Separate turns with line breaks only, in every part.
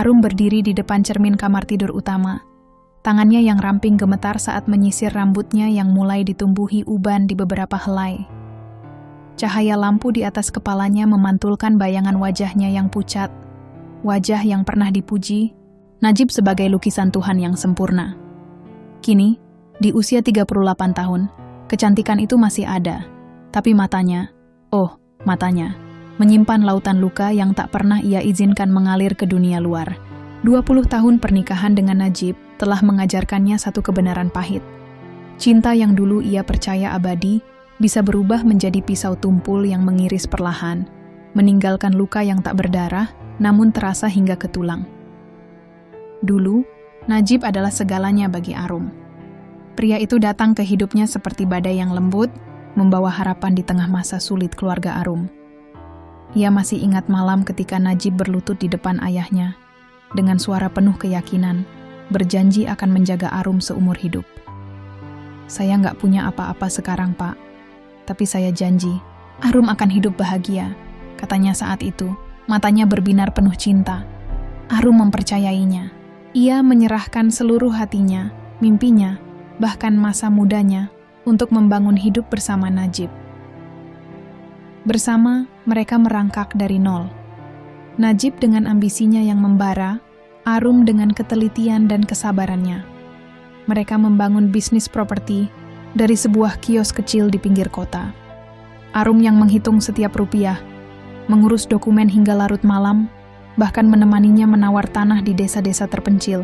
Arum berdiri di depan cermin kamar tidur utama. Tangannya yang ramping gemetar saat menyisir rambutnya yang mulai ditumbuhi uban di beberapa helai. Cahaya lampu di atas kepalanya memantulkan bayangan wajahnya yang pucat, wajah yang pernah dipuji, Najib sebagai lukisan Tuhan yang sempurna. Kini, di usia 38 tahun, kecantikan itu masih ada, tapi matanya, menyimpan lautan luka yang tak pernah ia izinkan mengalir ke dunia luar. 20 tahun pernikahan dengan Najib telah mengajarkannya satu kebenaran pahit. Cinta yang dulu ia percaya abadi, bisa berubah menjadi pisau tumpul yang mengiris perlahan, meninggalkan luka yang tak berdarah, namun terasa hingga ke tulang. Dulu, Najib adalah segalanya bagi Arum. Pria itu datang ke hidupnya seperti badai yang lembut, membawa harapan di tengah masa sulit keluarga Arum. Ia masih ingat malam ketika Najib berlutut di depan ayahnya, dengan suara penuh keyakinan, berjanji akan menjaga Arum seumur hidup. "Saya nggak punya apa-apa sekarang, Pak. Tapi saya janji, Arum akan hidup bahagia," katanya saat itu, matanya berbinar penuh cinta. Arum mempercayainya. Ia menyerahkan seluruh hatinya, mimpinya, bahkan masa mudanya, untuk membangun hidup bersama Najib. Bersama, mereka merangkak dari nol. Najib dengan ambisinya yang membara, Arum dengan ketelitian dan kesabarannya. Mereka membangun bisnis properti dari sebuah kios kecil di pinggir kota. Arum yang menghitung setiap rupiah, mengurus dokumen hingga larut malam, bahkan menemaninya menawar tanah di desa-desa terpencil,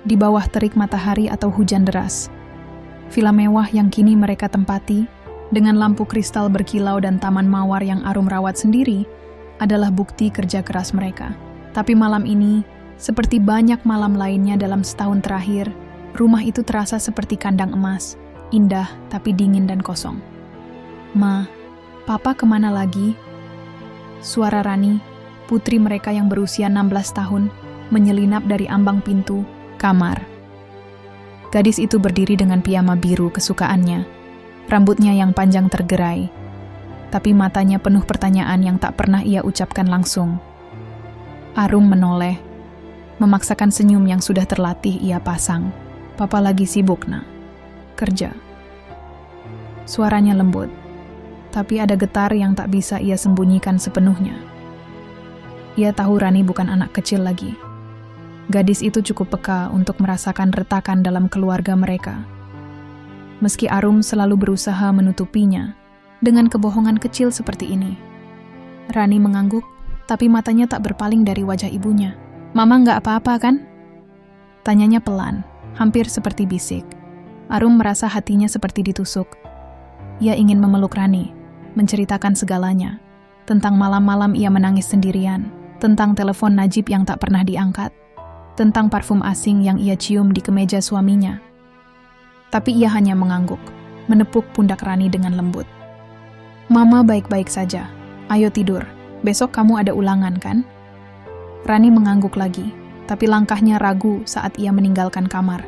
di bawah terik matahari atau hujan deras. Villa mewah yang kini mereka tempati, dengan lampu kristal berkilau dan taman mawar yang Arum rawat sendiri, adalah bukti kerja keras mereka. Tapi malam ini, seperti banyak malam lainnya dalam setahun terakhir, rumah itu terasa seperti kandang emas, indah tapi dingin dan kosong. "Ma, Papa kemana lagi?" Suara Rani, putri mereka yang berusia 16 tahun, menyelinap dari ambang pintu kamar. Gadis itu berdiri dengan piyama biru kesukaannya, rambutnya yang panjang tergerai, tapi matanya penuh pertanyaan yang tak pernah ia ucapkan langsung. Arum menoleh, memaksakan senyum yang sudah terlatih ia pasang. "Papa lagi sibuk, Nak. Kerja." Suaranya lembut, tapi ada getar yang tak bisa ia sembunyikan sepenuhnya. Ia tahu Rani bukan anak kecil lagi. Gadis itu cukup peka untuk merasakan retakan dalam keluarga mereka. Meski Arum selalu berusaha menutupinya dengan kebohongan kecil seperti ini. Rani mengangguk, tapi matanya tak berpaling dari wajah ibunya. "Mama nggak apa-apa kan?" Tanyanya pelan, hampir seperti bisik. Arum merasa hatinya seperti ditusuk. Ia ingin memeluk Rani, menceritakan segalanya. Tentang malam-malam ia menangis sendirian, tentang telepon Najib yang tak pernah diangkat, tentang parfum asing yang ia cium di kemeja suaminya. Tapi ia hanya mengangguk, menepuk pundak Rani dengan lembut. "Mama baik-baik saja. Ayo tidur. Besok kamu ada ulangan, kan?" Rani mengangguk lagi, tapi langkahnya ragu saat ia meninggalkan kamar.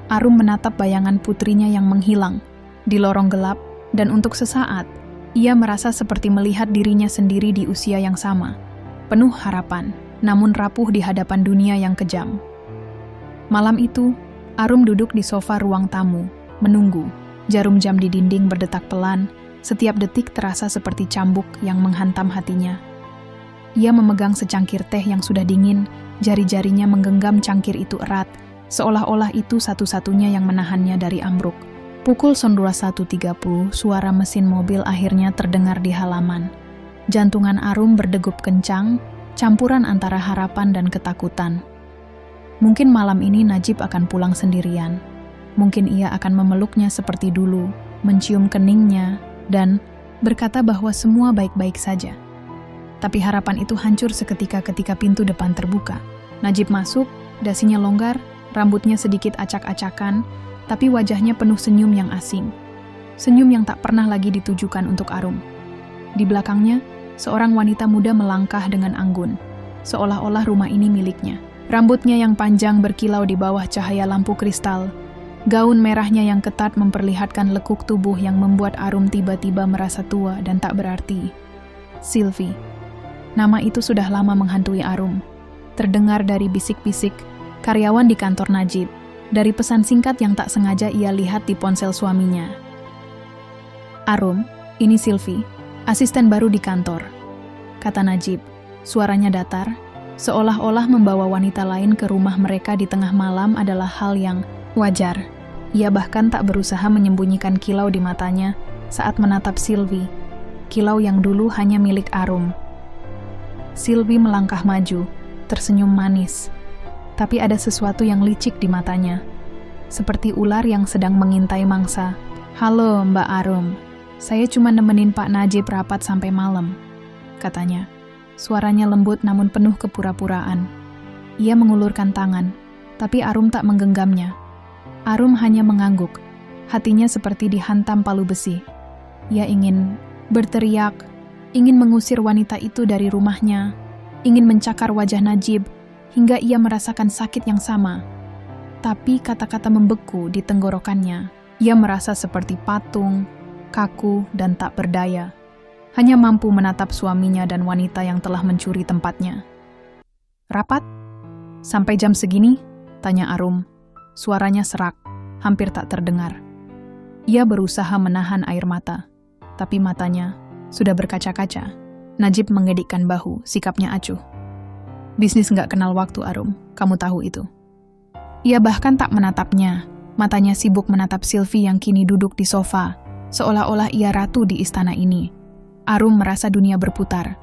Arum menatap bayangan putrinya yang menghilang di lorong gelap, dan untuk sesaat, ia merasa seperti melihat dirinya sendiri di usia yang sama, penuh harapan, namun rapuh di hadapan dunia yang kejam. Malam itu, Arum duduk di sofa ruang tamu, menunggu. Jarum jam di dinding berdetak pelan, setiap detik terasa seperti cambuk yang menghantam hatinya. Ia memegang secangkir teh yang sudah dingin, jari-jarinya menggenggam cangkir itu erat, seolah-olah itu satu-satunya yang menahannya dari ambruk. Pukul 01.30, suara mesin mobil akhirnya terdengar di halaman. Jantungan Arum berdegup kencang, campuran antara harapan dan ketakutan. Mungkin malam ini Najib akan pulang sendirian. Mungkin ia akan memeluknya seperti dulu, mencium keningnya, dan berkata bahwa semua baik-baik saja. Tapi harapan itu hancur seketika ketika pintu depan terbuka. Najib masuk, dasinya longgar, rambutnya sedikit acak-acakan, tapi wajahnya penuh senyum yang asing. Senyum yang tak pernah lagi ditujukan untuk Arum. Di belakangnya, seorang wanita muda melangkah dengan anggun, seolah-olah rumah ini miliknya. Rambutnya yang panjang berkilau di bawah cahaya lampu kristal. Gaun merahnya yang ketat memperlihatkan lekuk tubuh yang membuat Arum tiba-tiba merasa tua dan tak berarti. Sylvie. Nama itu sudah lama menghantui Arum. terdengar dari bisik-bisik karyawan di kantor Najib, dari pesan singkat yang tak sengaja ia lihat di ponsel suaminya. "Arum, ini Sylvie, asisten baru di kantor," kata Najib. Suaranya datar, seolah-olah membawa wanita lain ke rumah mereka di tengah malam adalah hal yang wajar. Ia bahkan tak berusaha menyembunyikan kilau di matanya saat menatap Sylvie, kilau yang dulu hanya milik Arum. Sylvie melangkah maju, tersenyum manis. Tapi ada sesuatu yang licik di matanya, seperti ular yang sedang mengintai mangsa. "Halo, Mbak Arum. Saya cuma nemenin Pak Najib rapat sampai malam," katanya. Suaranya lembut namun penuh kepura-puraan. Ia mengulurkan tangan, tapi Arum tak menggenggamnya. Arum hanya mengangguk, hatinya seperti dihantam palu besi. Ia ingin berteriak, ingin mengusir wanita itu dari rumahnya, ingin mencakar wajah Najib, hingga ia merasakan sakit yang sama. Tapi kata-kata membeku di tenggorokannya. Ia merasa seperti patung, kaku, dan tak berdaya. Hanya mampu menatap suaminya dan wanita yang telah mencuri tempatnya. "Rapat? Sampai jam segini?" tanya Arum. Suaranya serak, hampir tak terdengar. Ia berusaha menahan air mata, tapi matanya sudah berkaca-kaca. Najib mengedikkan bahu, sikapnya acuh. "Bisnis nggak kenal waktu, Arum. Kamu tahu itu." Ia bahkan tak menatapnya. Matanya sibuk menatap Sylvie yang kini duduk di sofa, seolah-olah ia ratu di istana ini. Arum merasa dunia berputar.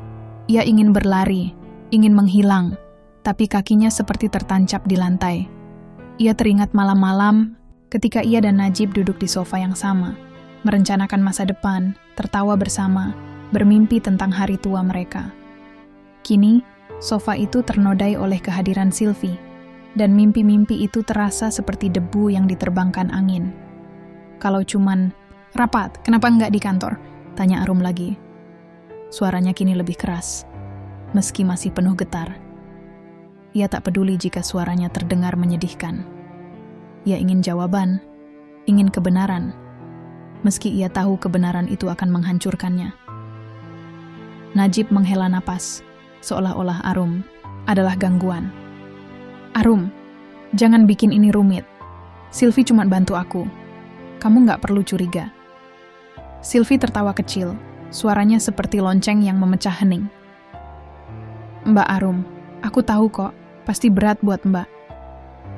Ia ingin berlari, ingin menghilang, tapi kakinya seperti tertancap di lantai. Ia teringat malam-malam ketika ia dan Najib duduk di sofa yang sama, merencanakan masa depan, tertawa bersama, bermimpi tentang hari tua mereka. Kini, sofa itu ternodai oleh kehadiran Sylvie, dan mimpi-mimpi itu terasa seperti debu yang diterbangkan angin. "Kalau cuman rapat, kenapa nggak di kantor?" tanya Arum lagi. Suaranya kini lebih keras, meski masih penuh getar. Ia tak peduli jika suaranya terdengar menyedihkan. Ia ingin jawaban, ingin kebenaran, meski ia tahu kebenaran itu akan menghancurkannya. Najib menghela napas, seolah-olah Arum adalah gangguan. "Arum, jangan bikin ini rumit. Sylvie cuma bantu aku. Kamu nggak perlu curiga." Sylvie tertawa kecil, suaranya seperti lonceng yang memecah hening. "Mbak Arum, aku tahu kok, pasti berat buat Mbak.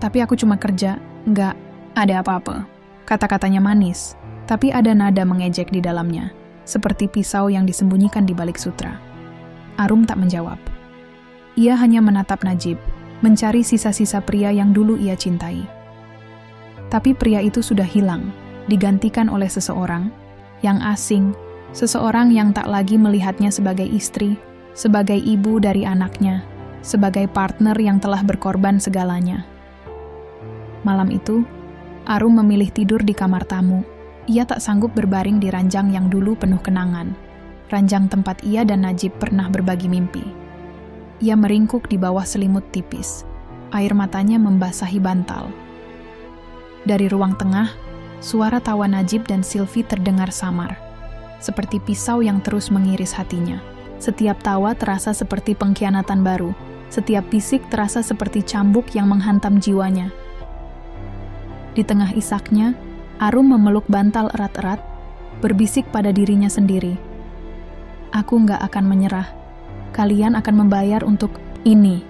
Tapi aku cuma kerja, nggak ada apa-apa." Kata-katanya manis, tapi ada nada mengejek di dalamnya, seperti pisau yang disembunyikan di balik sutra. Arum tak menjawab. Ia hanya menatap Najib, mencari sisa-sisa pria yang dulu ia cintai. Tapi pria itu sudah hilang, digantikan oleh seseorang yang asing, seseorang yang tak lagi melihatnya sebagai istri, sebagai ibu dari anaknya, sebagai partner yang telah berkorban segalanya. Malam itu, Arum memilih tidur di kamar tamu. Ia tak sanggup berbaring di ranjang yang dulu penuh kenangan, ranjang tempat ia dan Najib pernah berbagi mimpi. Ia meringkuk di bawah selimut tipis, air matanya membasahi bantal. Dari ruang tengah, suara tawa Najib dan Sylvie terdengar samar, seperti pisau yang terus mengiris hatinya. Setiap tawa terasa seperti pengkhianatan baru, setiap bisik terasa seperti cambuk yang menghantam jiwanya. Di tengah isaknya, Arum memeluk bantal erat-erat, berbisik pada dirinya sendiri. "Aku nggak akan menyerah. Kalian akan membayar untuk ini."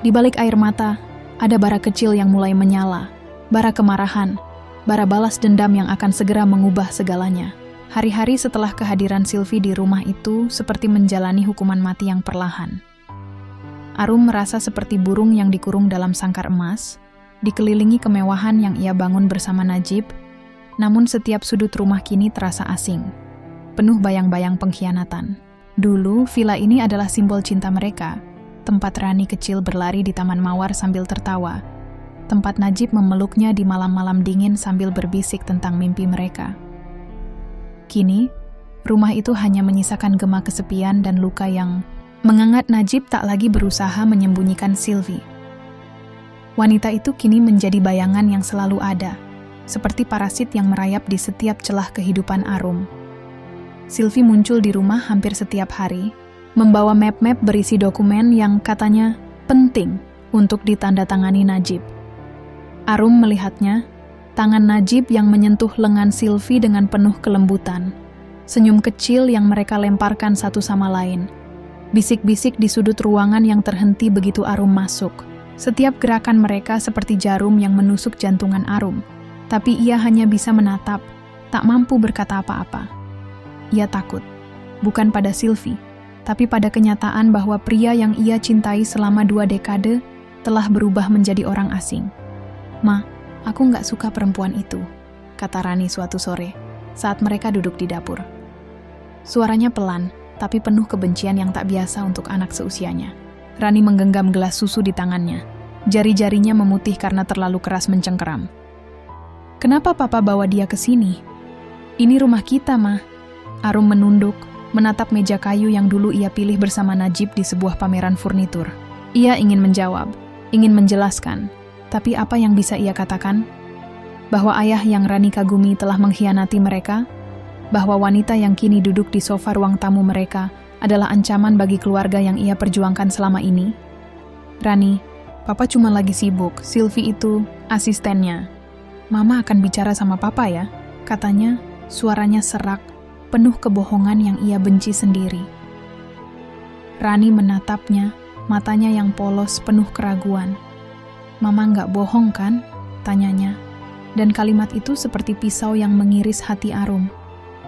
Di balik air mata, ada bara kecil yang mulai menyala, bara kemarahan, bara balas dendam yang akan segera mengubah segalanya. Hari-hari setelah kehadiran Sylvie di rumah itu seperti menjalani hukuman mati yang perlahan. Arum merasa seperti burung yang dikurung dalam sangkar emas, dikelilingi kemewahan yang ia bangun bersama Najib, namun setiap sudut rumah kini terasa asing, penuh bayang-bayang pengkhianatan. Dulu, villa ini adalah simbol cinta mereka, tempat Rani kecil berlari di taman mawar sambil tertawa, tempat Najib memeluknya di malam-malam dingin sambil berbisik tentang mimpi mereka. Kini, rumah itu hanya menyisakan gema kesepian dan luka yang mengangat. Najib tak lagi berusaha menyembunyikan Sylvie. Wanita itu kini menjadi bayangan yang selalu ada, seperti parasit yang merayap di setiap celah kehidupan Arum. Sylvie muncul di rumah hampir setiap hari, membawa map-map berisi dokumen yang katanya penting untuk ditandatangani Najib. Arum melihatnya, tangan Najib yang menyentuh lengan Sylvie dengan penuh kelembutan. Senyum kecil yang mereka lemparkan satu sama lain. Bisik-bisik di sudut ruangan yang terhenti begitu Arum masuk. Setiap gerakan mereka seperti jarum yang menusuk jantungan Arum. Tapi ia hanya bisa menatap, tak mampu berkata apa-apa. Ia takut, bukan pada Sylvie, tapi pada kenyataan bahwa pria yang ia cintai selama 2 dekade telah berubah menjadi orang asing. "Ma, aku nggak suka perempuan itu," kata Rani suatu sore, saat mereka duduk di dapur. Suaranya pelan, tapi penuh kebencian yang tak biasa untuk anak seusianya. Rani menggenggam gelas susu di tangannya. Jari-jarinya memutih karena terlalu keras mencengkeram. "Kenapa Papa bawa dia ke sini? Ini rumah kita, Ma." Arum menunduk, menatap meja kayu yang dulu ia pilih bersama Najib di sebuah pameran furnitur. Ia ingin menjawab, ingin menjelaskan, tapi apa yang bisa ia katakan? Bahwa ayah yang Rani kagumi telah mengkhianati mereka? Bahwa wanita yang kini duduk di sofa ruang tamu mereka adalah ancaman bagi keluarga yang ia perjuangkan selama ini? "Rani, Papa cuma lagi sibuk, Sylvie itu asistennya. Mama akan bicara sama Papa ya," katanya, suaranya serak, penuh kebohongan yang ia benci sendiri. Rani menatapnya, matanya yang polos penuh keraguan. "Mama nggak bohong kan?" tanyanya. Dan kalimat itu seperti pisau yang mengiris hati Arum.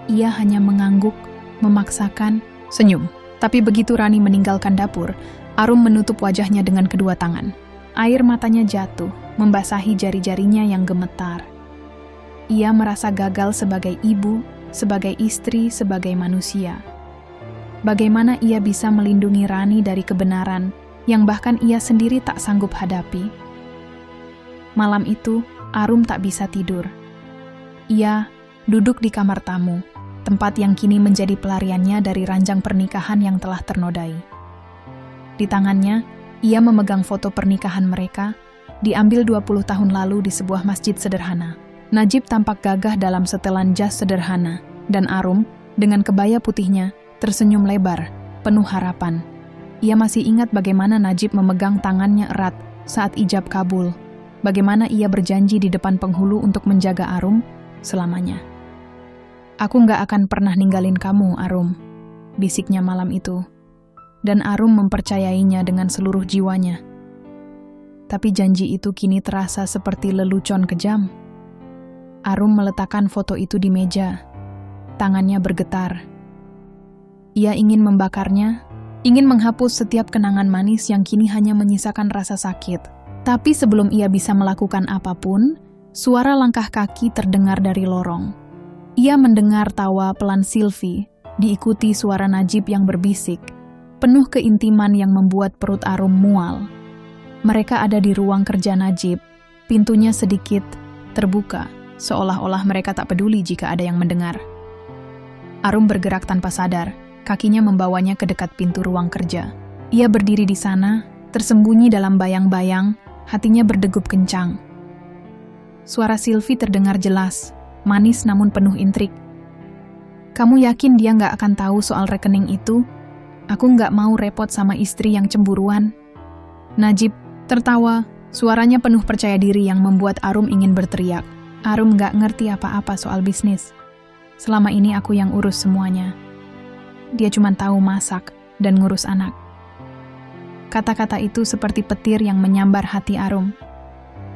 Ia hanya mengangguk, memaksakan senyum. Tapi begitu Rani meninggalkan dapur, Arum menutup wajahnya dengan kedua tangan. Air matanya jatuh, membasahi jari-jarinya yang gemetar. Ia merasa gagal sebagai ibu, sebagai istri, sebagai manusia. Bagaimana ia bisa melindungi Rani dari kebenaran yang bahkan ia sendiri tak sanggup hadapi? Malam itu, Arum tak bisa tidur. Ia duduk di kamar tamu, tempat yang kini menjadi pelariannya dari ranjang pernikahan yang telah ternodai. Di tangannya, ia memegang foto pernikahan mereka, diambil 20 tahun lalu di sebuah masjid sederhana. Najib tampak gagah dalam setelan jas sederhana, dan Arum, dengan kebaya putihnya, tersenyum lebar, penuh harapan. Ia masih ingat bagaimana Najib memegang tangannya erat saat ijab kabul, bagaimana ia berjanji di depan penghulu untuk menjaga Arum selamanya. "Aku nggak akan pernah ninggalin kamu, Arum," bisiknya malam itu. Dan Arum mempercayainya dengan seluruh jiwanya. Tapi janji itu kini terasa seperti lelucon kejam. Arum meletakkan foto itu di meja. Tangannya bergetar. Ia ingin membakarnya, ingin menghapus setiap kenangan manis yang kini hanya menyisakan rasa sakit. Tapi sebelum ia bisa melakukan apapun, suara langkah kaki terdengar dari lorong. Ia mendengar tawa pelan Sylvie, diikuti suara Najib yang berbisik, penuh keintiman yang membuat perut Arum mual. Mereka ada di ruang kerja Najib, pintunya sedikit terbuka, seolah-olah mereka tak peduli jika ada yang mendengar. Arum bergerak tanpa sadar, kakinya membawanya ke dekat pintu ruang kerja. Ia berdiri di sana, tersembunyi dalam bayang-bayang, hatinya berdegup kencang. Suara Sylvie terdengar jelas, manis namun penuh intrik. "Kamu yakin dia nggak akan tahu soal rekening itu? Aku nggak mau repot sama istri yang cemburuan." Najib tertawa, suaranya penuh percaya diri yang membuat Arum ingin berteriak. "Arum nggak ngerti apa-apa soal bisnis. Selama ini aku yang urus semuanya. Dia cuma tahu masak dan ngurus anak." Kata-kata itu seperti petir yang menyambar hati Arum.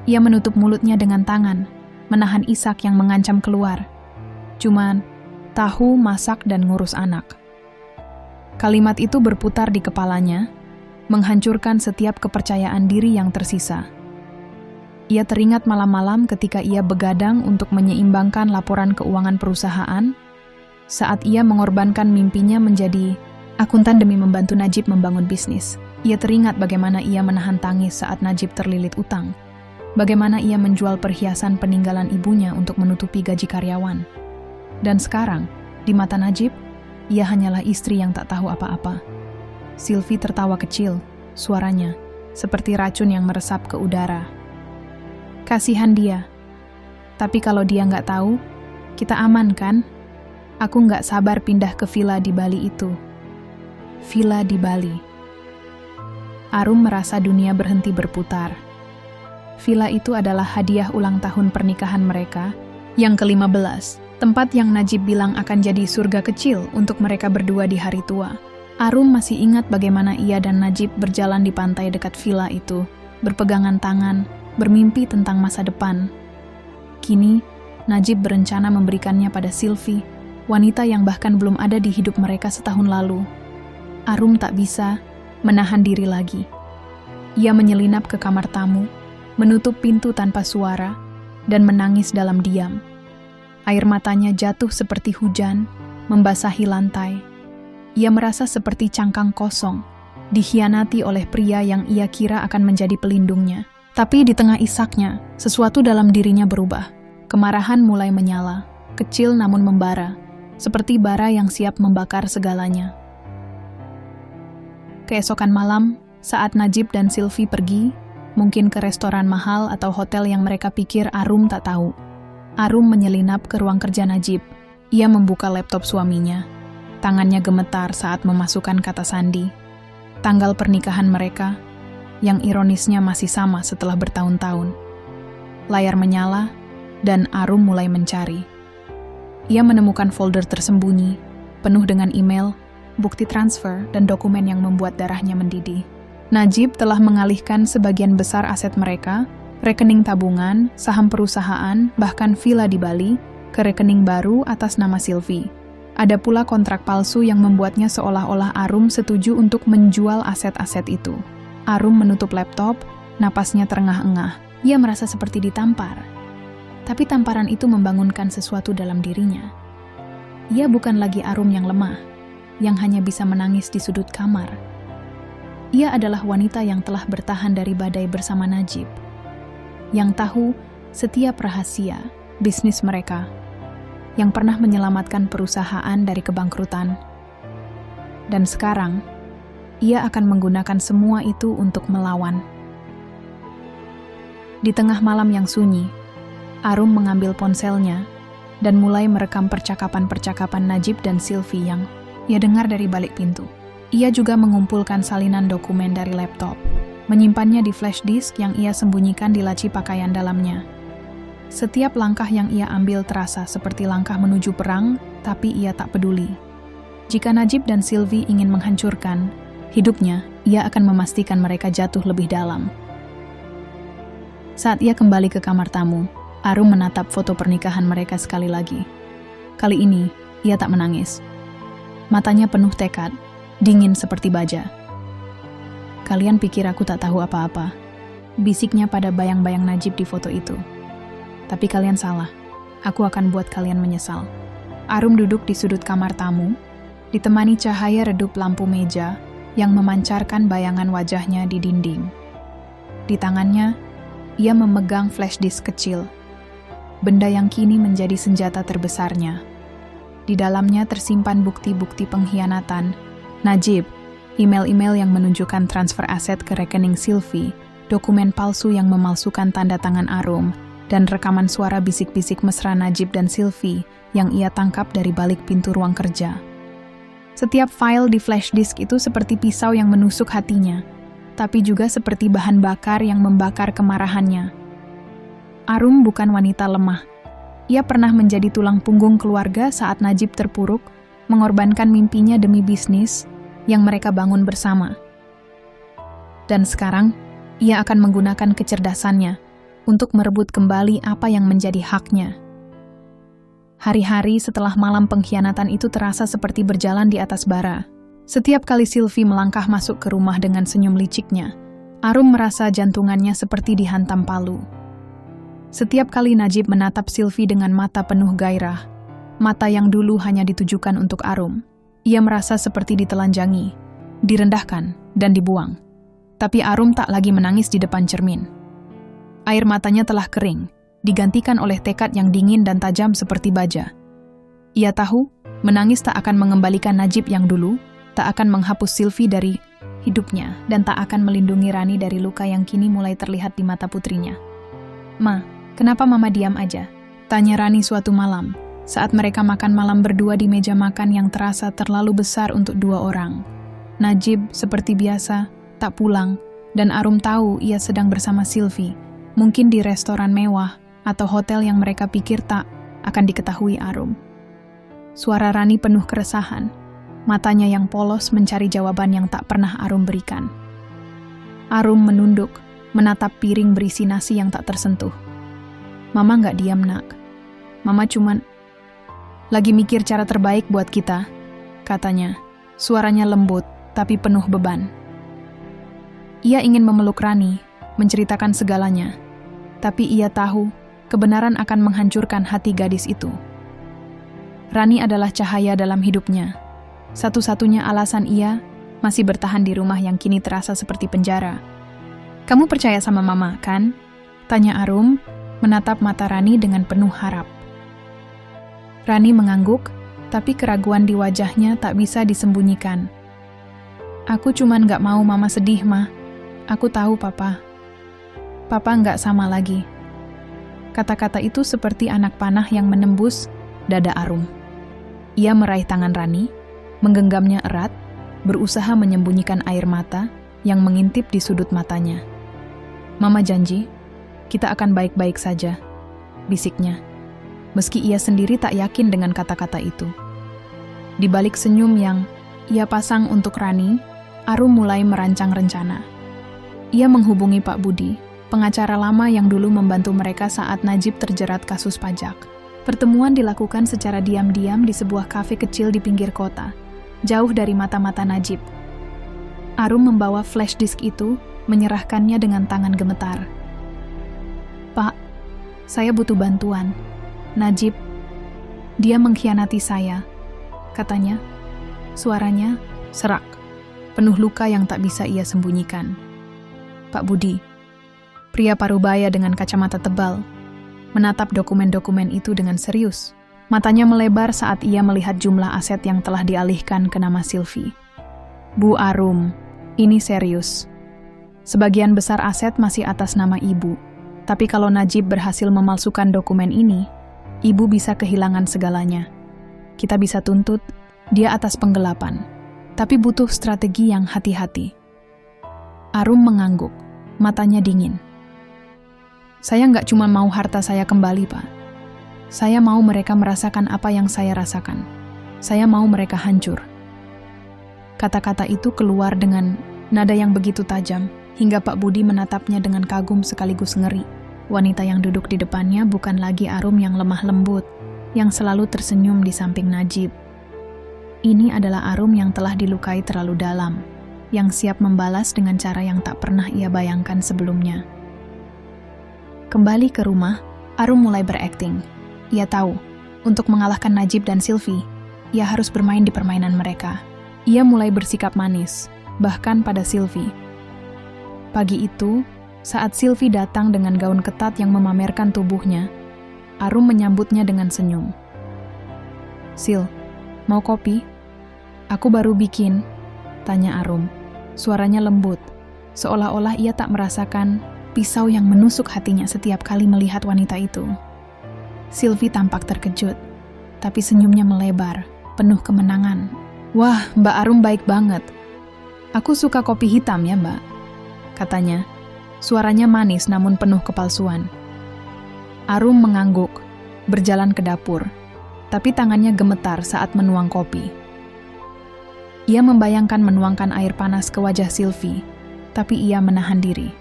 Ia menutup mulutnya dengan tangan, menahan isak yang mengancam keluar. Cuman, tahu, masak, dan ngurus anak. Kalimat itu berputar di kepalanya, menghancurkan setiap kepercayaan diri yang tersisa. Ia teringat malam-malam ketika ia begadang untuk menyeimbangkan laporan keuangan perusahaan, saat ia mengorbankan mimpinya menjadi akuntan demi membantu Najib membangun bisnis. Ia teringat bagaimana ia menahan tangis saat Najib terlilit utang. Bagaimana ia menjual perhiasan peninggalan ibunya untuk menutupi gaji karyawan. Dan sekarang, di mata Najib, ia hanyalah istri yang tak tahu apa-apa. Sylvie tertawa kecil, suaranya seperti racun yang meresap ke udara. "Kasihan dia. Tapi kalau dia nggak tahu, kita aman kan? Aku nggak sabar pindah ke villa di Bali itu." villa di Bali. Arum merasa dunia berhenti berputar. Villa itu adalah hadiah ulang tahun pernikahan mereka yang ke-15, tempat yang Najib bilang akan jadi surga kecil untuk mereka berdua di hari tua. Arum masih ingat bagaimana ia dan Najib berjalan di pantai dekat villa itu, berpegangan tangan, bermimpi tentang masa depan. Kini, Najib berencana memberikannya pada Sylvie, wanita yang bahkan belum ada di hidup mereka setahun lalu. Arum tak bisa menahan diri lagi. Ia menyelinap ke kamar tamu, menutup pintu tanpa suara, dan menangis dalam diam. Air matanya jatuh seperti hujan, membasahi lantai. Ia merasa seperti cangkang kosong, dikhianati oleh pria yang ia kira akan menjadi pelindungnya. Tapi di tengah isaknya, sesuatu dalam dirinya berubah. Kemarahan mulai menyala, kecil namun membara, seperti bara yang siap membakar segalanya. Keesokan malam, saat Najib dan Sylvie pergi, mungkin ke restoran mahal atau hotel yang mereka pikir Arum tak tahu. Arum menyelinap ke ruang kerja Najib. Ia membuka laptop suaminya. Tangannya gemetar saat memasukkan kata sandi. Tanggal pernikahan mereka, yang ironisnya masih sama setelah bertahun-tahun. Layar menyala, dan Arum mulai mencari. Ia menemukan folder tersembunyi, penuh dengan email, bukti transfer, dan dokumen yang membuat darahnya mendidih. Najib telah mengalihkan sebagian besar aset mereka, rekening tabungan, saham perusahaan, bahkan villa di Bali, ke rekening baru atas nama Sylvie. Ada pula kontrak palsu yang membuatnya seolah-olah Arum setuju untuk menjual aset-aset itu. Arum menutup laptop, napasnya terengah-engah. Ia merasa seperti ditampar. Tapi tamparan itu membangunkan sesuatu dalam dirinya. Ia bukan lagi Arum yang lemah, yang hanya bisa menangis di sudut kamar. Ia adalah wanita yang telah bertahan dari badai bersama Najib, yang tahu setiap rahasia bisnis mereka, yang pernah menyelamatkan perusahaan dari kebangkrutan. Dan sekarang, ia akan menggunakan semua itu untuk melawan. Di tengah malam yang sunyi, Arum mengambil ponselnya dan mulai merekam percakapan-percakapan Najib dan Sylvie yang ia dengar dari balik pintu. Ia juga mengumpulkan salinan dokumen dari laptop, menyimpannya di flash disk yang ia sembunyikan di laci pakaian dalamnya. Setiap langkah yang ia ambil terasa seperti langkah menuju perang, tapi ia tak peduli. Jika Najib dan Sylvie ingin menghancurkan hidupnya, ia akan memastikan mereka jatuh lebih dalam. Saat ia kembali ke kamar tamu, Arum menatap foto pernikahan mereka sekali lagi. Kali ini, ia tak menangis. Matanya penuh tekad, dingin seperti baja. "Kalian pikir aku tak tahu apa-apa," bisiknya pada bayang-bayang Najib di foto itu. "Tapi kalian salah. Aku akan buat kalian menyesal." Arum duduk di sudut kamar tamu, ditemani cahaya redup lampu meja yang memancarkan bayangan wajahnya di dinding. Di tangannya, ia memegang flash disk kecil, benda yang kini menjadi senjata terbesarnya. Di dalamnya tersimpan bukti-bukti pengkhianatan Najib, email-email yang menunjukkan transfer aset ke rekening Sylvie, dokumen palsu yang memalsukan tanda tangan Arum, dan rekaman suara bisik-bisik mesra Najib dan Sylvie yang ia tangkap dari balik pintu ruang kerja. Setiap file di flash disk itu seperti pisau yang menusuk hatinya, tapi juga seperti bahan bakar yang membakar kemarahannya. Arum bukan wanita lemah. Ia pernah menjadi tulang punggung keluarga saat Najib terpuruk, mengorbankan mimpinya demi bisnis yang mereka bangun bersama. Dan sekarang, ia akan menggunakan kecerdasannya untuk merebut kembali apa yang menjadi haknya. Hari-hari setelah malam pengkhianatan itu terasa seperti berjalan di atas bara. Setiap kali Sylvie melangkah masuk ke rumah dengan senyum liciknya, Arum merasa jantungannya seperti dihantam palu. Setiap kali Najib menatap Sylvie dengan mata penuh gairah, mata yang dulu hanya ditujukan untuk Arum, ia merasa seperti ditelanjangi, direndahkan, dan dibuang. Tapi Arum tak lagi menangis di depan cermin. Air matanya telah kering, digantikan oleh tekad yang dingin dan tajam seperti baja. Ia tahu, menangis tak akan mengembalikan Najib yang dulu, tak akan menghapus Sylvie dari hidupnya, dan tak akan melindungi Rani dari luka yang kini mulai terlihat di mata putrinya. "Ma, kenapa Mama diam aja?" tanya Rani suatu malam, saat mereka makan malam berdua di meja makan yang terasa terlalu besar untuk dua orang. Najib, seperti biasa, tak pulang, dan Arum tahu ia sedang bersama Sylvie, mungkin di restoran mewah atau hotel yang mereka pikir tak akan diketahui Arum. Suara Rani penuh keresahan, matanya yang polos mencari jawaban yang tak pernah Arum berikan. Arum menunduk, menatap piring berisi nasi yang tak tersentuh. Mama nggak diam, nak. Mama cuman lagi mikir cara terbaik buat kita, katanya. Suaranya lembut, tapi penuh beban. Ia ingin memeluk Rani, menceritakan segalanya. Tapi ia tahu, kebenaran akan menghancurkan hati gadis itu. Rani adalah cahaya dalam hidupnya. Satu-satunya alasan ia masih bertahan di rumah yang kini terasa seperti penjara. Kamu percaya sama Mama, kan? Tanya Arum, menatap mata Rani dengan penuh harap. Rani mengangguk, tapi keraguan di wajahnya tak bisa disembunyikan. Aku cuman gak mau Mama sedih, Ma. Aku tahu, Papa. Papa gak sama lagi. Kata-kata itu seperti anak panah yang menembus dada Arum. Ia meraih tangan Rani, menggenggamnya erat, berusaha menyembunyikan air mata yang mengintip di sudut matanya. Mama janji, kita akan baik-baik saja, bisiknya. Meski ia sendiri tak yakin dengan kata-kata itu. Di balik senyum yang ia pasang untuk Rani, Arum mulai merancang rencana. Ia menghubungi Pak Budi, pengacara lama yang dulu membantu mereka saat Najib terjerat kasus pajak. Pertemuan dilakukan secara diam-diam di sebuah kafe kecil di pinggir kota, jauh dari mata-mata Najib. Arum membawa flash disk itu, menyerahkannya dengan tangan gemetar. Pak, saya butuh bantuan. Najib, dia mengkhianati saya, katanya. Suaranya serak, penuh luka yang tak bisa ia sembunyikan. Pak Budi, pria parubaya dengan kacamata tebal, menatap dokumen-dokumen itu dengan serius. Matanya melebar saat ia melihat jumlah aset yang telah dialihkan ke nama Sylvie. Bu Arum, ini serius. Sebagian besar aset masih atas nama ibu, tapi kalau Najib berhasil memalsukan dokumen ini, ibu bisa kehilangan segalanya. Kita bisa tuntut dia atas penggelapan, tapi butuh strategi yang hati-hati. Arum mengangguk, matanya dingin. Saya nggak cuma mau harta saya kembali, Pak. Saya mau mereka merasakan apa yang saya rasakan. Saya mau mereka hancur. Kata-kata itu keluar dengan nada yang begitu tajam, hingga Pak Budi menatapnya dengan kagum sekaligus ngeri. Wanita yang duduk di depannya bukan lagi Arum yang lemah lembut, yang selalu tersenyum di samping Najib. Ini adalah Arum yang telah dilukai terlalu dalam, yang siap membalas dengan cara yang tak pernah ia bayangkan sebelumnya. Kembali ke rumah, Arum mulai berakting. Ia tahu, untuk mengalahkan Najib dan Sylvie, ia harus bermain di permainan mereka. Ia mulai bersikap manis, bahkan pada Sylvie. Pagi itu, saat Sylvie datang dengan gaun ketat yang memamerkan tubuhnya, Arum menyambutnya dengan senyum. Sil, mau kopi? Aku baru bikin, tanya Arum. Suaranya lembut, seolah-olah ia tak merasakan pisau yang menusuk hatinya setiap kali melihat wanita itu. Sylvie tampak terkejut, tapi senyumnya melebar, penuh kemenangan. Wah, Mbak Arum baik banget. Aku suka kopi hitam ya, Mbak, katanya. Suaranya manis namun penuh kepalsuan. Arum mengangguk, berjalan ke dapur, tapi tangannya gemetar saat menuang kopi. Ia membayangkan menuangkan air panas ke wajah Sylvie, tapi ia menahan diri.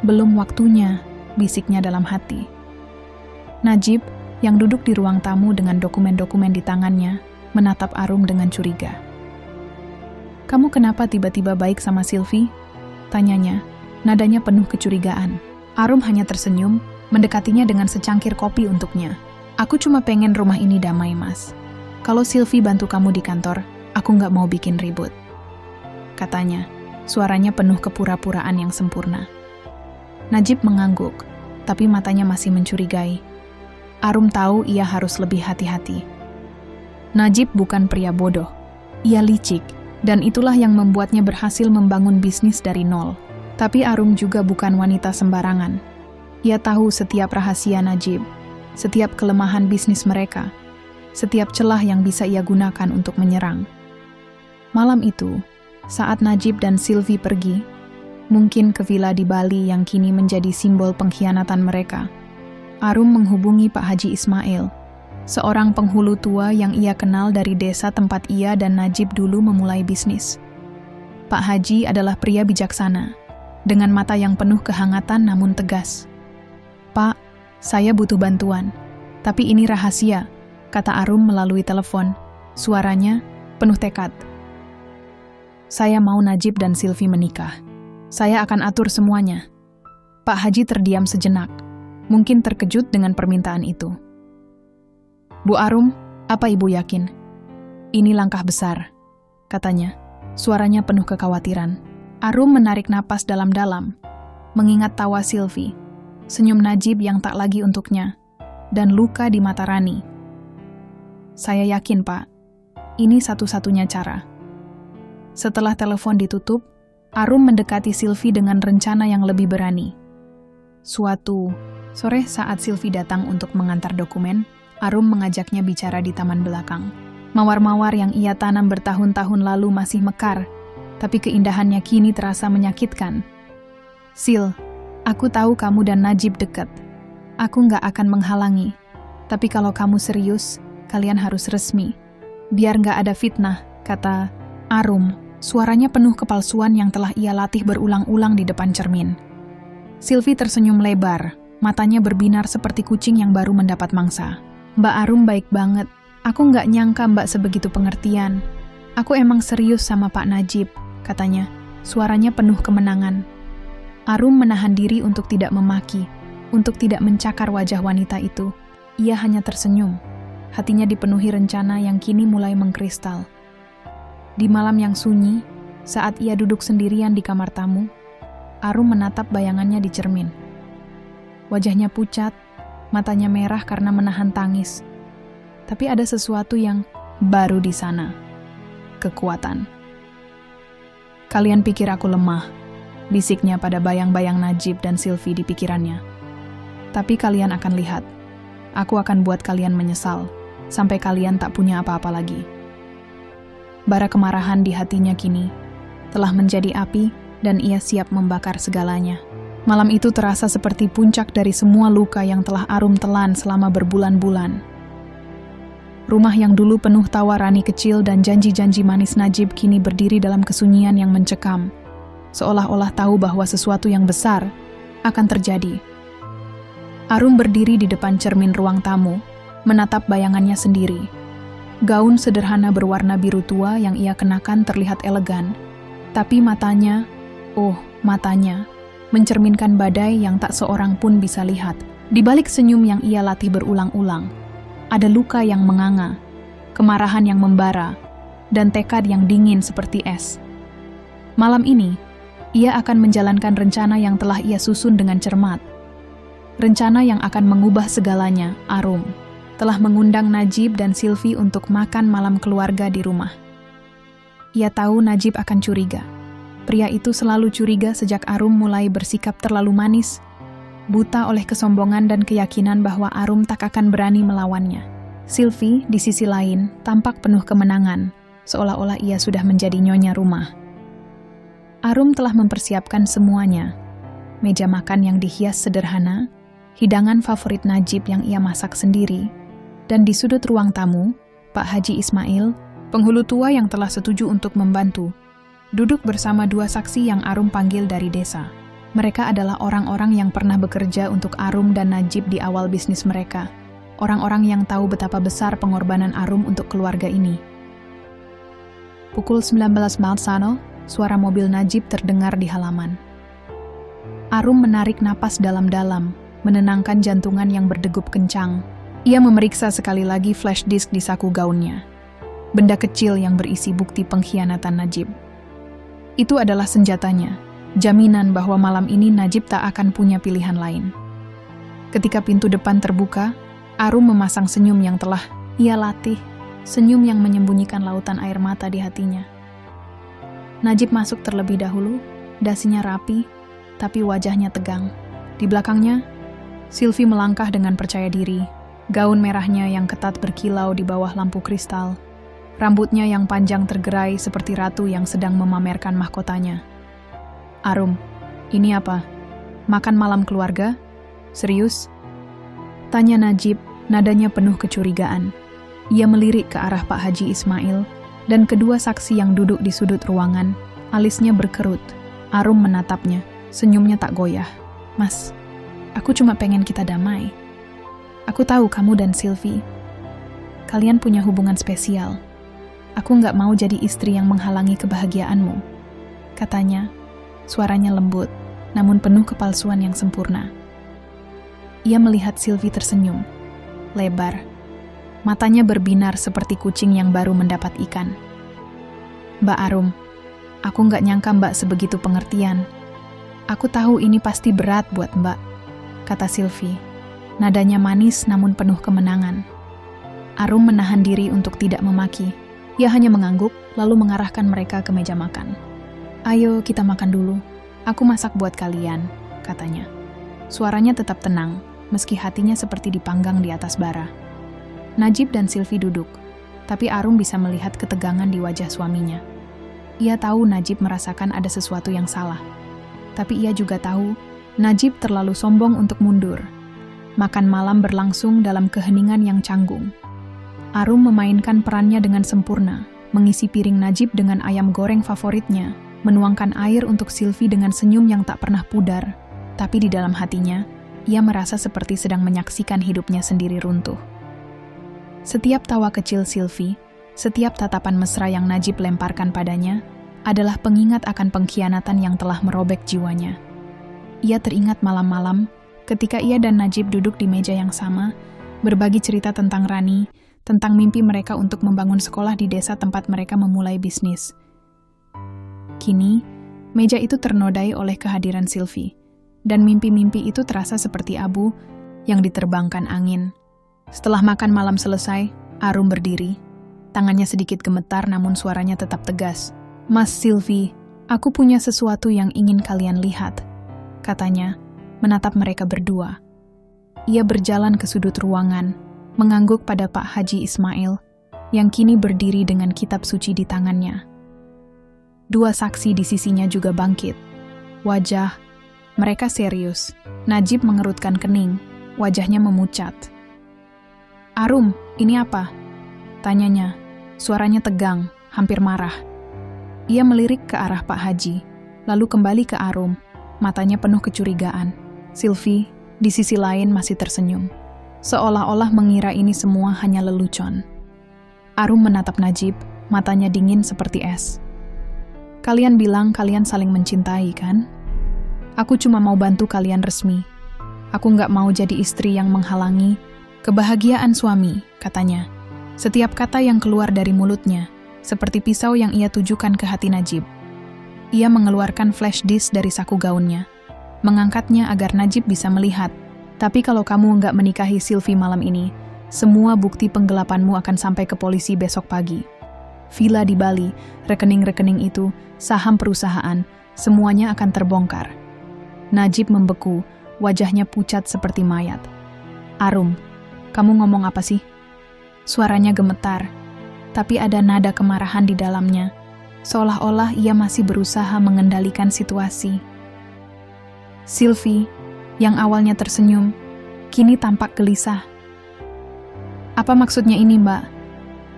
Belum waktunya, bisiknya dalam hati. Najib, yang duduk di ruang tamu dengan dokumen-dokumen di tangannya, menatap Arum dengan curiga. Kamu kenapa tiba-tiba baik sama Sylvie? Tanyanya. Nadanya penuh kecurigaan. Arum hanya tersenyum, mendekatinya dengan secangkir kopi untuknya. Aku cuma pengen rumah ini damai, Mas. Kalau Sylvie bantu kamu di kantor, aku nggak mau bikin ribut. Katanya, suaranya penuh kepura-puraan yang sempurna. Najib mengangguk, tapi matanya masih mencurigai. Arum tahu ia harus lebih hati-hati. Najib bukan pria bodoh. Ia licik, dan itulah yang membuatnya berhasil membangun bisnis dari nol. Tapi Arum juga bukan wanita sembarangan. Ia tahu setiap rahasia Najib, setiap kelemahan bisnis mereka, setiap celah yang bisa ia gunakan untuk menyerang. Malam itu, Saat Najib dan Sylvie pergi, mungkin ke villa di Bali yang kini menjadi simbol pengkhianatan mereka, Arum menghubungi Pak Haji Ismail, seorang penghulu tua yang ia kenal dari desa tempat ia dan Najib dulu memulai bisnis. Pak Haji adalah pria bijaksana, dengan mata yang penuh kehangatan namun tegas. "Pak, saya butuh bantuan, tapi ini rahasia," kata Arum melalui telepon. Suaranya penuh tekad. "Saya mau Najib dan Sylvie menikah. Saya akan atur semuanya." Pak Haji terdiam sejenak, mungkin terkejut dengan permintaan itu. "Bu Arum, apa Ibu yakin? Ini langkah besar," katanya. Suaranya penuh kekhawatiran. Arum menarik napas dalam-dalam, mengingat tawa Sylvie, senyum Najib yang tak lagi untuknya, dan luka di mata Rani. "Saya yakin, Pak. Ini satu-satunya cara." Setelah telepon ditutup, Arum mendekati Sylvie dengan rencana yang lebih berani. Suatu sore saat Sylvie datang untuk mengantar dokumen, Arum mengajaknya bicara di taman belakang. Mawar-mawar yang ia tanam bertahun-tahun lalu masih mekar, tapi keindahannya kini terasa menyakitkan. "Sil, aku tahu kamu dan Najib dekat. Aku nggak akan menghalangi. Tapi kalau kamu serius, kalian harus resmi. Biar nggak ada fitnah," kata Arum. Suaranya penuh kepalsuan yang telah ia latih berulang-ulang di depan cermin. Sylvie tersenyum lebar, matanya berbinar seperti kucing yang baru mendapat mangsa. "Mbak Arum baik banget. Aku nggak nyangka Mbak sebegitu pengertian. Aku emang serius sama Pak Najib," katanya. Suaranya penuh kemenangan. Arum menahan diri untuk tidak memaki, untuk tidak mencakar wajah wanita itu. Ia hanya tersenyum. Hatinya dipenuhi rencana yang kini mulai mengkristal. Di malam yang sunyi, saat ia duduk sendirian di kamar tamu, Arum menatap bayangannya di cermin. Wajahnya pucat, matanya merah karena menahan tangis. Tapi ada sesuatu yang baru di sana. Kekuatan. "Kalian pikir aku lemah," bisiknya pada bayang-bayang Najib dan Sylvie di pikirannya. "Tapi kalian akan lihat. Aku akan buat kalian menyesal, sampai kalian tak punya apa-apa lagi." Bara kemarahan di hatinya kini telah menjadi api dan ia siap membakar segalanya. Malam itu terasa seperti puncak dari semua luka yang telah Arum telan selama berbulan-bulan. Rumah yang dulu penuh tawa Rani kecil dan janji-janji manis Najib kini berdiri dalam kesunyian yang mencekam, seolah-olah tahu bahwa sesuatu yang besar akan terjadi. Arum berdiri di depan cermin ruang tamu, menatap bayangannya sendiri. Gaun sederhana berwarna biru tua yang ia kenakan terlihat elegan, tapi matanya, matanya, mencerminkan badai yang tak seorang pun bisa lihat. Di balik senyum yang ia latih berulang-ulang, ada luka yang menganga, kemarahan yang membara, dan tekad yang dingin seperti es. Malam ini, ia akan menjalankan rencana yang telah ia susun dengan cermat. Rencana yang akan mengubah segalanya. Arum telah mengundang Najib dan Sylvie untuk makan malam keluarga di rumah. Ia tahu Najib akan curiga. Pria itu selalu curiga sejak Arum mulai bersikap terlalu manis, buta oleh kesombongan dan keyakinan bahwa Arum tak akan berani melawannya. Sylvie, di sisi lain, tampak penuh kemenangan, seolah-olah ia sudah menjadi nyonya rumah. Arum telah mempersiapkan semuanya. Meja makan yang dihias sederhana, hidangan favorit Najib yang ia masak sendiri, dan di sudut ruang tamu, Pak Haji Ismail, penghulu tua yang telah setuju untuk membantu, duduk bersama dua saksi yang Arum panggil dari desa. Mereka adalah orang-orang yang pernah bekerja untuk Arum dan Najib di awal bisnis mereka. Orang-orang yang tahu betapa besar pengorbanan Arum untuk keluarga ini. Pukul 19 malam, suara mobil Najib terdengar di halaman. Arum menarik napas dalam-dalam, menenangkan jantungan yang berdegup kencang. Ia memeriksa sekali lagi flash disk di saku gaunnya. Benda kecil yang berisi bukti pengkhianatan Najib. Itu adalah senjatanya, jaminan bahwa malam ini Najib tak akan punya pilihan lain. Ketika pintu depan terbuka, Arum memasang senyum yang telah ia latih, senyum yang menyembunyikan lautan air mata di hatinya. Najib masuk terlebih dahulu, dasinya rapi, tapi wajahnya tegang. Di belakangnya, Sylvie melangkah dengan percaya diri, gaun merahnya yang ketat berkilau di bawah lampu kristal. Rambutnya yang panjang tergerai seperti ratu yang sedang memamerkan mahkotanya. "Arum, ini apa? Makan malam keluarga? Serius?" tanya Najib, nadanya penuh kecurigaan. Ia melirik ke arah Pak Haji Ismail dan kedua saksi yang duduk di sudut ruangan. Alisnya berkerut. Arum menatapnya, senyumnya tak goyah. "Mas, aku cuma pengen kita damai. Aku tahu kamu dan Sylvie. Kalian punya hubungan spesial. Aku nggak mau jadi istri yang menghalangi kebahagiaanmu," katanya. Suaranya lembut, namun penuh kepalsuan yang sempurna. Ia melihat Sylvie tersenyum, lebar. Matanya berbinar seperti kucing yang baru mendapat ikan. "Mbak Arum, aku nggak nyangka Mbak sebegitu pengertian. Aku tahu ini pasti berat buat Mbak," kata Sylvie. Nadanya manis namun penuh kemenangan. Arum menahan diri untuk tidak memaki. Ia hanya mengangguk, lalu mengarahkan mereka ke meja makan. "Ayo kita makan dulu. Aku masak buat kalian," katanya. Suaranya tetap tenang, meski hatinya seperti dipanggang di atas bara. Najib dan Sylvie duduk, tapi Arum bisa melihat ketegangan di wajah suaminya. Ia tahu Najib merasakan ada sesuatu yang salah. Tapi ia juga tahu, Najib terlalu sombong untuk mundur. Makan malam berlangsung dalam keheningan yang canggung. Arum memainkan perannya dengan sempurna, mengisi piring Najib dengan ayam goreng favoritnya, menuangkan air untuk Sylvie dengan senyum yang tak pernah pudar. Tapi di dalam hatinya, ia merasa seperti sedang menyaksikan hidupnya sendiri runtuh. Setiap tawa kecil Sylvie, setiap tatapan mesra yang Najib lemparkan padanya, adalah pengingat akan pengkhianatan yang telah merobek jiwanya. Ia teringat malam-malam, ketika ia dan Najib duduk di meja yang sama, berbagi cerita tentang Rani, tentang mimpi mereka untuk membangun sekolah di desa tempat mereka memulai bisnis. Kini, meja itu ternodai oleh kehadiran Sylvie, dan mimpi-mimpi itu terasa seperti abu yang diterbangkan angin. Setelah makan malam selesai, Arum berdiri. Tangannya sedikit gemetar namun suaranya tetap tegas. "Mas Sylvie, aku punya sesuatu yang ingin kalian lihat," katanya, menatap mereka berdua. Ia berjalan ke sudut ruangan, mengangguk pada Pak Haji Ismail, yang kini berdiri dengan kitab suci di tangannya. Dua saksi di sisinya juga bangkit. Wajah mereka serius. Najib mengerutkan kening, wajahnya memucat. "Arum, ini apa?" tanyanya. Suaranya tegang, hampir marah. Ia melirik ke arah Pak Haji, lalu kembali ke Arum, matanya penuh kecurigaan. Sylvie, di sisi lain, masih tersenyum, seolah-olah mengira ini semua hanya lelucon. Arum menatap Najib, matanya dingin seperti es. "Kalian bilang kalian saling mencintai, kan? Aku cuma mau bantu kalian resmi. Aku nggak mau jadi istri yang menghalangi kebahagiaan suami," katanya. Setiap kata yang keluar dari mulutnya, seperti pisau yang ia tujukan ke hati Najib. Ia mengeluarkan flash disk dari saku gaunnya, mengangkatnya agar Najib bisa melihat. "Tapi kalau kamu nggak menikahi Sylvie malam ini, semua bukti penggelapanmu akan sampai ke polisi besok pagi. Villa di Bali, rekening-rekening itu, saham perusahaan, semuanya akan terbongkar." Najib membeku, wajahnya pucat seperti mayat. "Arum, kamu ngomong apa sih?" Suaranya gemetar, tapi ada nada kemarahan di dalamnya, seolah-olah ia masih berusaha mengendalikan situasi. Sylvie, yang awalnya tersenyum, kini tampak gelisah. "Apa maksudnya ini, Mbak?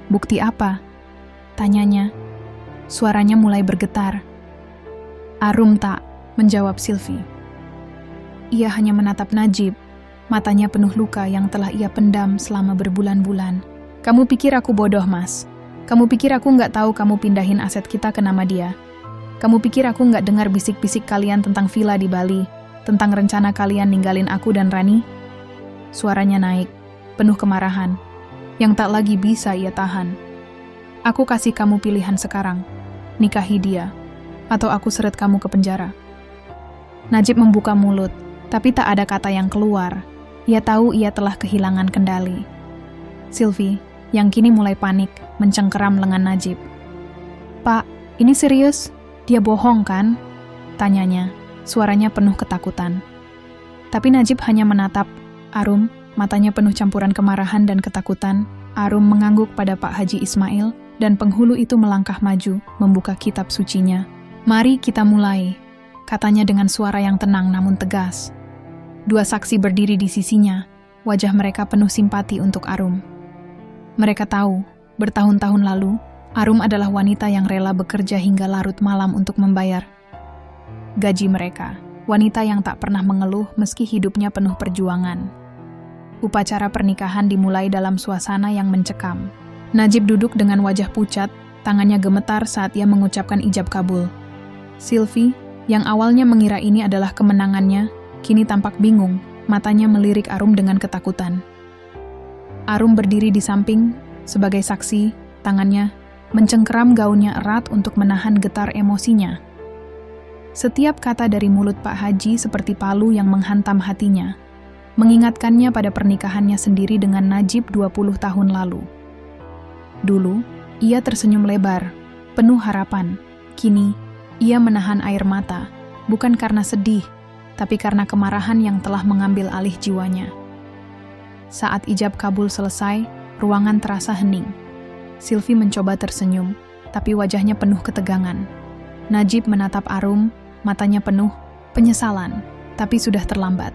Bukti apa?" tanyanya. Suaranya mulai bergetar. "Arum tak," menjawab Sylvie. Ia hanya menatap Najib, matanya penuh luka yang telah ia pendam selama berbulan-bulan. "Kamu pikir aku bodoh, Mas? Kamu pikir aku nggak tahu kamu pindahin aset kita ke nama dia? Kamu pikir aku nggak dengar bisik-bisik kalian tentang villa di Bali? Tentang rencana kalian ninggalin aku dan Rani?" Suaranya naik, penuh kemarahan, yang tak lagi bisa ia tahan. "Aku kasih kamu pilihan sekarang. Nikahi dia, atau aku seret kamu ke penjara." Najib membuka mulut, tapi tak ada kata yang keluar. Ia tahu ia telah kehilangan kendali. Sylvie, yang kini mulai panik, mencengkeram lengan Najib. "Pak, ini serius? Dia bohong, kan?" tanyanya. Suaranya penuh ketakutan. Tapi Najib hanya menatap Arum, matanya penuh campuran kemarahan dan ketakutan. Arum mengangguk pada Pak Haji Ismail, Dan penghulu itu melangkah maju, membuka kitab sucinya. "Mari kita mulai," katanya dengan suara yang tenang namun tegas. Dua saksi berdiri di sisinya, wajah mereka penuh simpati untuk Arum. Mereka tahu, bertahun-tahun lalu, Arum adalah wanita yang rela bekerja hingga larut malam untuk membayar gaji mereka. Wanita yang tak pernah mengeluh meski hidupnya penuh perjuangan. Upacara pernikahan dimulai dalam suasana yang mencekam. Najib duduk dengan wajah pucat, tangannya gemetar saat ia mengucapkan ijab kabul. Sylvie, yang awalnya mengira ini adalah kemenangannya, kini tampak bingung, matanya melirik Arum dengan ketakutan. Arum berdiri di samping, sebagai saksi, tangannya mencengkeram gaunnya erat untuk menahan getar emosinya. Setiap kata dari mulut Pak Haji seperti palu yang menghantam hatinya, mengingatkannya pada pernikahannya sendiri dengan Najib 20 tahun lalu. Dulu, ia tersenyum lebar, penuh harapan. Kini, ia menahan air mata, bukan karena sedih, tapi karena kemarahan yang telah mengambil alih jiwanya. Saat ijab kabul selesai, ruangan terasa hening. Sylvie mencoba tersenyum, tapi wajahnya penuh ketegangan. Najib menatap Arum, matanya penuh penyesalan, tapi sudah terlambat.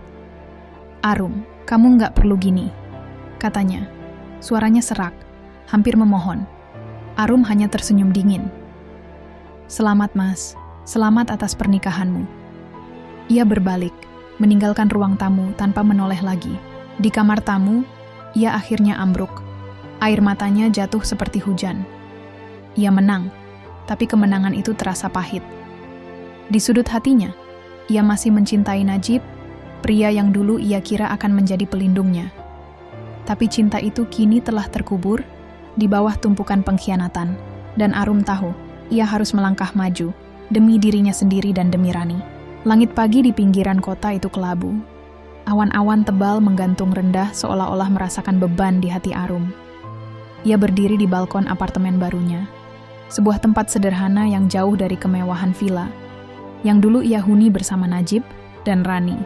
"Arum, kamu nggak perlu gini," katanya. Suaranya serak, hampir memohon. Arum hanya tersenyum dingin. "Selamat, Mas. Selamat atas pernikahanmu." Ia berbalik, meninggalkan ruang tamu tanpa menoleh lagi. Di kamar tamu, ia akhirnya ambruk. Air matanya jatuh seperti hujan. Ia menang, tapi kemenangan itu terasa pahit. Di sudut hatinya, ia masih mencintai Najib, pria yang dulu ia kira akan menjadi pelindungnya. Tapi cinta itu kini telah terkubur di bawah tumpukan pengkhianatan, dan Arum tahu ia harus melangkah maju demi dirinya sendiri dan demi Rani. Langit pagi di pinggiran kota itu kelabu. Awan-awan tebal menggantung rendah seolah-olah merasakan beban di hati Arum. Ia berdiri di balkon apartemen barunya, sebuah tempat sederhana yang jauh dari kemewahan villa, yang dulu ia huni bersama Najib dan Rani.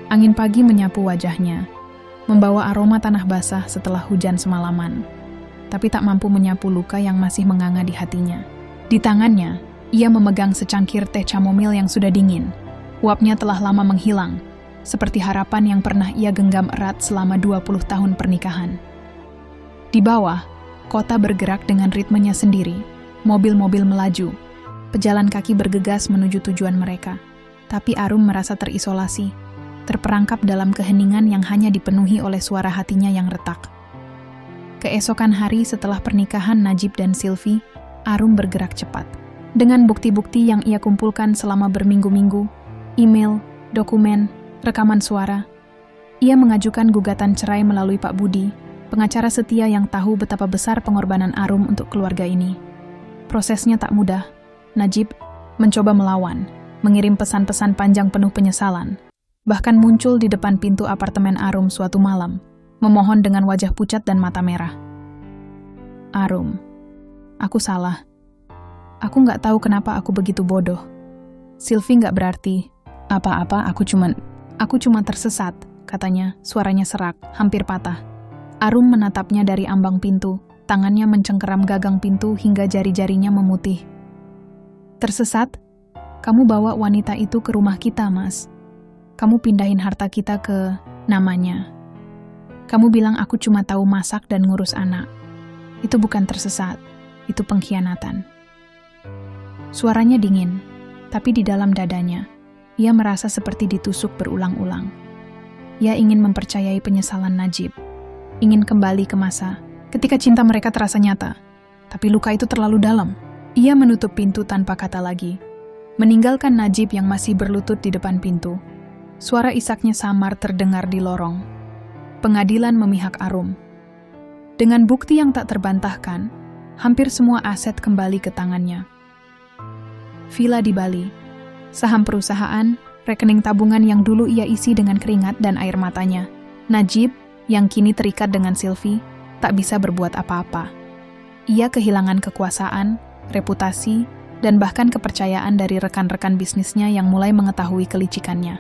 Angin pagi menyapu wajahnya, membawa aroma tanah basah setelah hujan semalaman, tapi tak mampu menyapu luka yang masih menganga di hatinya. Di tangannya, ia memegang secangkir teh chamomil yang sudah dingin. Uapnya telah lama menghilang, seperti harapan yang pernah ia genggam erat selama 20 tahun pernikahan. Di bawah, kota bergerak dengan ritmenya sendiri. Mobil-mobil melaju, pejalan kaki bergegas menuju tujuan mereka. Tapi Arum merasa terisolasi, terperangkap dalam keheningan yang hanya dipenuhi oleh suara hatinya yang retak. Keesokan hari setelah pernikahan Najib dan Sylvie, Arum bergerak cepat. Dengan bukti-bukti yang ia kumpulkan selama berminggu-minggu, email, dokumen, rekaman suara, ia mengajukan gugatan cerai melalui Pak Budi, pengacara setia yang tahu betapa besar pengorbanan Arum untuk keluarga ini. Prosesnya tak mudah. Najib mencoba melawan, mengirim pesan-pesan panjang penuh penyesalan. Bahkan muncul di depan pintu apartemen Arum suatu malam, memohon dengan wajah pucat dan mata merah. "Arum, aku salah. Aku nggak tahu kenapa aku begitu bodoh. Sylvie nggak berarti apa-apa, aku cuma tersesat," katanya, suaranya serak, hampir patah. Arum menatapnya dari ambang pintu, tangannya mencengkeram gagang pintu hingga jari-jarinya memutih. "Tersesat? Kamu bawa wanita itu ke rumah kita, Mas. Kamu pindahin harta kita ke namanya. Kamu bilang aku cuma tahu masak dan ngurus anak. Itu bukan tersesat, itu pengkhianatan." Suaranya dingin, tapi di dalam dadanya, ia merasa seperti ditusuk berulang-ulang. Ia ingin mempercayai penyesalan Najib, ingin kembali ke masa ketika cinta mereka terasa nyata, tapi luka itu terlalu dalam. Ia menutup pintu tanpa kata lagi, meninggalkan Najib yang masih berlutut di depan pintu. Suara isaknya samar terdengar di lorong. Pengadilan memihak Arum. Dengan bukti yang tak terbantahkan, hampir semua aset kembali ke tangannya. Villa di Bali, saham perusahaan, rekening tabungan yang dulu ia isi dengan keringat dan air matanya. Najib, yang kini terikat dengan Sylvie, tak bisa berbuat apa-apa. Ia kehilangan kekuasaan, reputasi, dan bahkan kepercayaan dari rekan-rekan bisnisnya yang mulai mengetahui kelicikannya.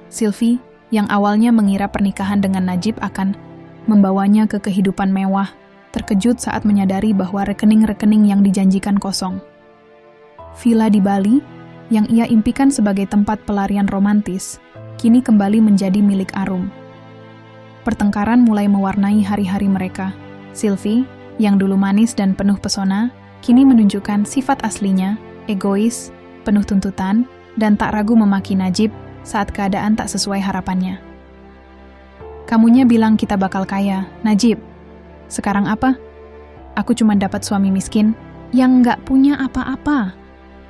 Sylvie, yang awalnya mengira pernikahan dengan Najib akan membawanya ke kehidupan mewah, terkejut saat menyadari bahwa rekening-rekening yang dijanjikan kosong. Villa di Bali, yang ia impikan sebagai tempat pelarian romantis, kini kembali menjadi milik Arum. Pertengkaran mulai mewarnai hari-hari mereka. Sylvie, yang dulu manis dan penuh pesona, kini menunjukkan sifat aslinya, egois, penuh tuntutan, dan tak ragu memaki Najib saat keadaan tak sesuai harapannya. Kamunya bilang kita bakal kaya, Najib. Sekarang apa? Aku cuma dapat suami miskin yang nggak punya apa-apa.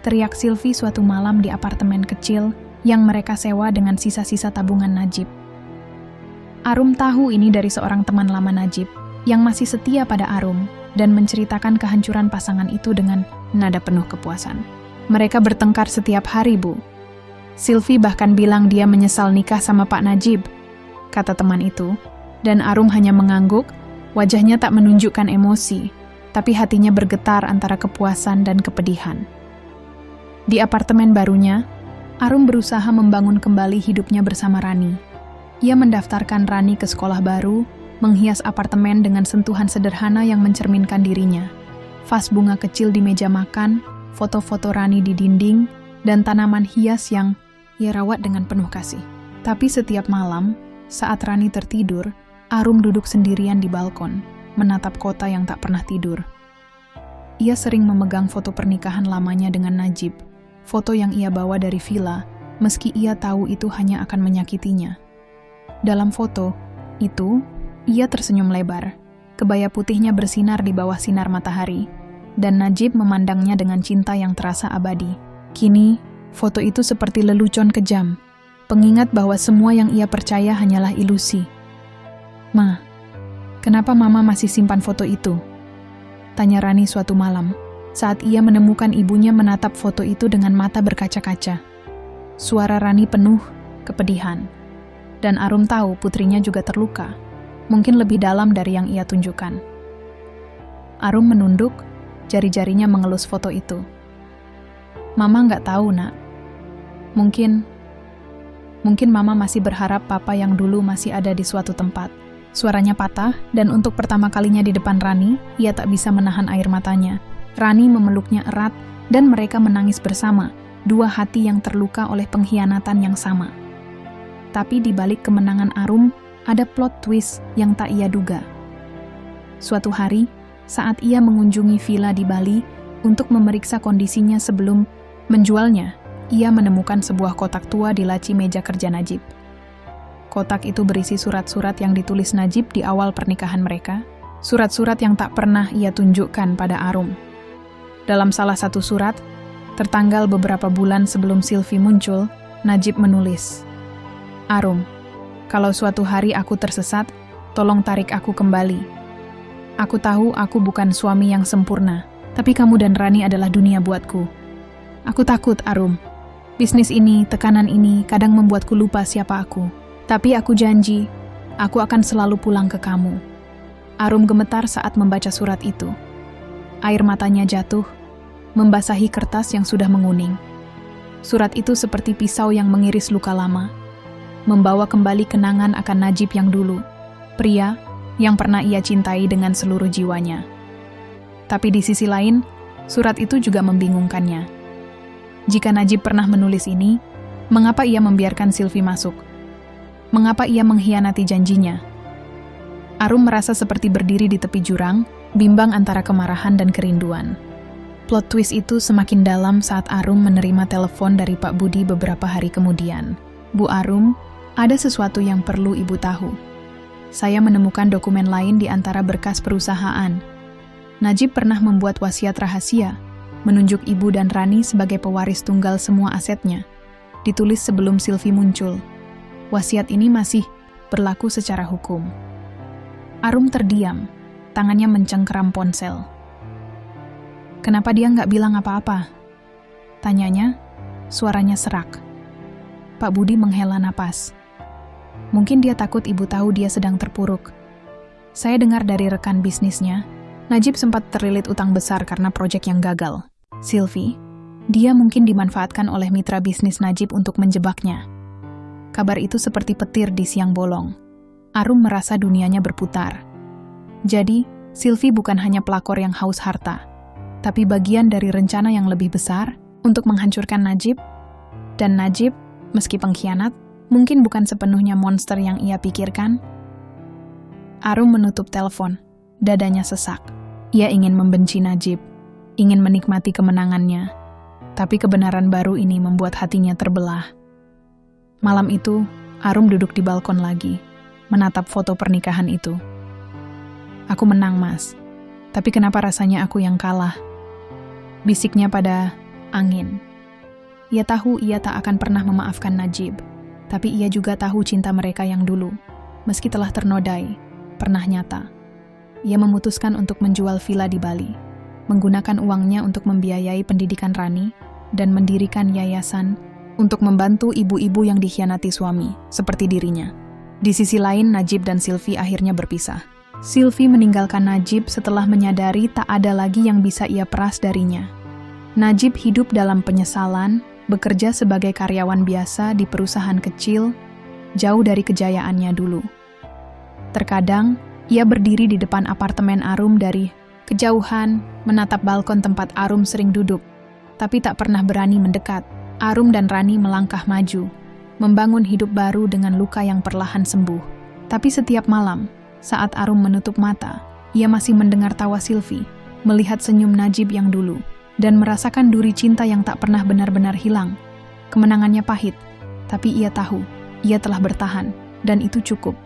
Teriak Sylvie suatu malam di apartemen kecil yang mereka sewa dengan sisa-sisa tabungan Najib. Arum tahu ini dari seorang teman lama Najib yang masih setia pada Arum dan menceritakan kehancuran pasangan itu dengan nada penuh kepuasan. Mereka bertengkar setiap hari, Bu. Sylvie bahkan bilang dia menyesal nikah sama Pak Najib, kata teman itu, dan Arum hanya mengangguk, wajahnya tak menunjukkan emosi, tapi hatinya bergetar antara kepuasan dan kepedihan. Di apartemen barunya, Arum berusaha membangun kembali hidupnya bersama Rani. Ia mendaftarkan Rani ke sekolah baru, menghias apartemen dengan sentuhan sederhana yang mencerminkan dirinya. Vas bunga kecil di meja makan, foto-foto Rani di dinding, dan tanaman hias yang ia rawat dengan penuh kasih. Tapi setiap malam, saat Rani tertidur, Arum duduk sendirian di balkon, menatap kota yang tak pernah tidur. Ia sering memegang foto pernikahan lamanya dengan Najib, foto yang ia bawa dari villa, meski ia tahu itu hanya akan menyakitinya. Dalam foto itu, ia tersenyum lebar. Kebaya putihnya bersinar di bawah sinar matahari, dan Najib memandangnya dengan cinta yang terasa abadi. Kini, foto itu seperti lelucon kejam, pengingat bahwa semua yang ia percaya hanyalah ilusi. Ma, kenapa Mama masih simpan foto itu? Tanya Rani suatu malam, saat ia menemukan ibunya menatap foto itu dengan mata berkaca-kaca. Suara Rani penuh kepedihan. Dan Arum tahu putrinya juga terluka, mungkin lebih dalam dari yang ia tunjukkan. Arum menunduk, jari-jarinya mengelus foto itu. Mama nggak tahu, Nak. Mungkin Mama masih berharap Papa yang dulu masih ada di suatu tempat. Suaranya patah, dan untuk pertama kalinya di depan Rani, ia tak bisa menahan air matanya. Rani memeluknya erat, dan mereka menangis bersama, dua hati yang terluka oleh pengkhianatan yang sama. Tapi di balik kemenangan Arum, ada plot twist yang tak ia duga. Suatu hari, saat ia mengunjungi villa di Bali untuk memeriksa kondisinya sebelum menjualnya, ia menemukan sebuah kotak tua di laci meja kerja Najib. Kotak itu berisi surat-surat yang ditulis Najib di awal pernikahan mereka, surat-surat yang tak pernah ia tunjukkan pada Arum. Dalam salah satu surat, tertanggal beberapa bulan sebelum Sylvie muncul, Najib menulis, Arum, kalau suatu hari aku tersesat, tolong tarik aku kembali. Aku tahu aku bukan suami yang sempurna, tapi kamu dan Rani adalah dunia buatku. Aku takut, Arum. Bisnis ini, tekanan ini, kadang membuatku lupa siapa aku. Tapi aku janji, aku akan selalu pulang ke kamu. Arum gemetar saat membaca surat itu. Air matanya jatuh, membasahi kertas yang sudah menguning. Surat itu seperti pisau yang mengiris luka lama, membawa kembali kenangan akan Najib yang dulu, pria yang pernah ia cintai dengan seluruh jiwanya. Tapi di sisi lain, surat itu juga membingungkannya. Jika Najib pernah menulis ini, mengapa ia membiarkan Sylvie masuk? Mengapa ia mengkhianati janjinya? Arum merasa seperti berdiri di tepi jurang, bimbang antara kemarahan dan kerinduan. Plot twist itu semakin dalam saat Arum menerima telepon dari Pak Budi beberapa hari kemudian. Bu Arum, ada sesuatu yang perlu Ibu tahu. Saya menemukan dokumen lain di antara berkas perusahaan. Najib pernah membuat wasiat rahasia, menunjuk Ibu dan Rani sebagai pewaris tunggal semua asetnya. Ditulis sebelum Sylvie muncul. Wasiat ini masih berlaku secara hukum. Arum terdiam, tangannya mencengkeram ponsel. Kenapa dia nggak bilang apa-apa? Tanyanya, suaranya serak. Pak Budi menghela napas. Mungkin dia takut Ibu tahu dia sedang terpuruk. Saya dengar dari rekan bisnisnya, Najib sempat terlilit utang besar karena proyek yang gagal. Sylvie, dia mungkin dimanfaatkan oleh mitra bisnis Najib untuk menjebaknya. Kabar itu seperti petir di siang bolong. Arum merasa dunianya berputar. Jadi, Sylvie bukan hanya pelakor yang haus harta, tapi bagian dari rencana yang lebih besar untuk menghancurkan Najib. Dan Najib, meski pengkhianat, mungkin bukan sepenuhnya monster yang ia pikirkan. Arum menutup telepon. Dadanya sesak. Ia ingin membenci Najib, ingin menikmati kemenangannya. Tapi kebenaran baru ini membuat hatinya terbelah. Malam itu, Arum duduk di balkon lagi, menatap foto pernikahan itu. "Aku menang, Mas. Tapi kenapa rasanya aku yang kalah?" Bisiknya pada angin. Ia tahu ia tak akan pernah memaafkan Najib, tapi ia juga tahu cinta mereka yang dulu, meski telah ternodai, pernah nyata. Ia memutuskan untuk menjual villa di Bali, menggunakan uangnya untuk membiayai pendidikan Rani, dan mendirikan yayasan untuk membantu ibu-ibu yang dikhianati suami, seperti dirinya. Di sisi lain, Najib dan Sylvie akhirnya berpisah. Sylvie meninggalkan Najib setelah menyadari tak ada lagi yang bisa ia peras darinya. Najib hidup dalam penyesalan, bekerja sebagai karyawan biasa di perusahaan kecil, jauh dari kejayaannya dulu. Terkadang, ia berdiri di depan apartemen Arum dari kejauhan, menatap balkon tempat Arum sering duduk, tapi tak pernah berani mendekat. Arum dan Rani melangkah maju, membangun hidup baru dengan luka yang perlahan sembuh. Tapi setiap malam, saat Arum menutup mata, ia masih mendengar tawa Sylvie, melihat senyum Najib yang dulu, dan merasakan duri cinta yang tak pernah benar-benar hilang. Kemenangannya pahit, tapi ia tahu, ia telah bertahan, dan itu cukup.